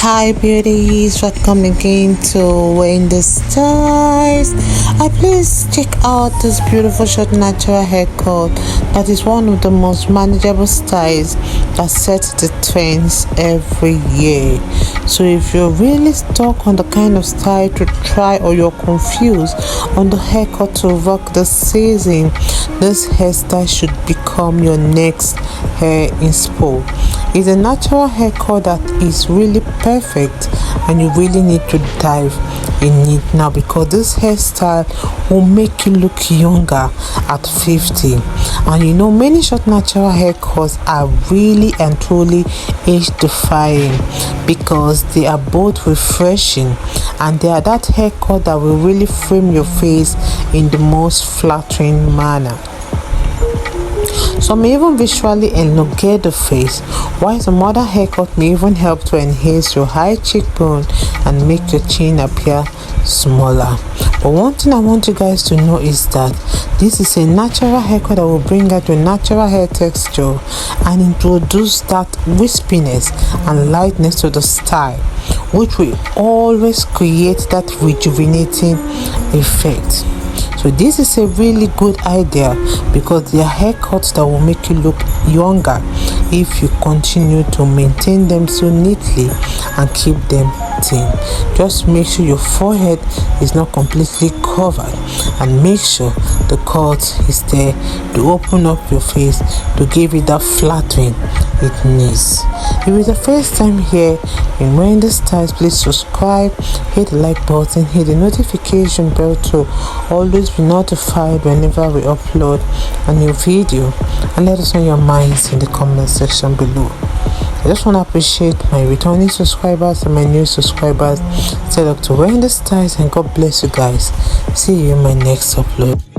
Hi beauties, welcome again to Winnie Styles. Please check out this beautiful short natural haircut that is one of the most manageable styles that sets the trends every year. So if you're really stuck on the kind of style to try, or you're confused on the haircut to rock this season, this hairstyle should become your next hair inspo. It's a natural haircut that is really perfect, and you really need to dive in it now, because this hairstyle will make you look younger at 50. And you know, many short natural haircuts are really and truly age defying because they are both refreshing and they are that haircut that will really frame your face in the most flattering manner. Some may even visually elongate the face, while some other haircut may even help to enhance your high cheekbone and make your chin appear smaller. But one thing I want you guys to know is that this is a natural haircut that will bring out your natural hair texture and introduce that wispiness and lightness to the style, which will always create that rejuvenating effect. So this is a really good idea because they are haircuts that will make you look younger if you continue to maintain them so neatly and keep them thin. Just make sure your forehead is not completely covered, and make sure the cut is there to open up your face to give it that flattering it needs. If it's the first time here in Winnie Styles, please subscribe, hit the like button, hit the notification bell to always be notified whenever we upload a new video, and let us know your minds in the comment section below. I just want to appreciate my returning subscribers and my new subscribers. Stay up to Winnie Styles, and God bless you guys. See you in my next upload.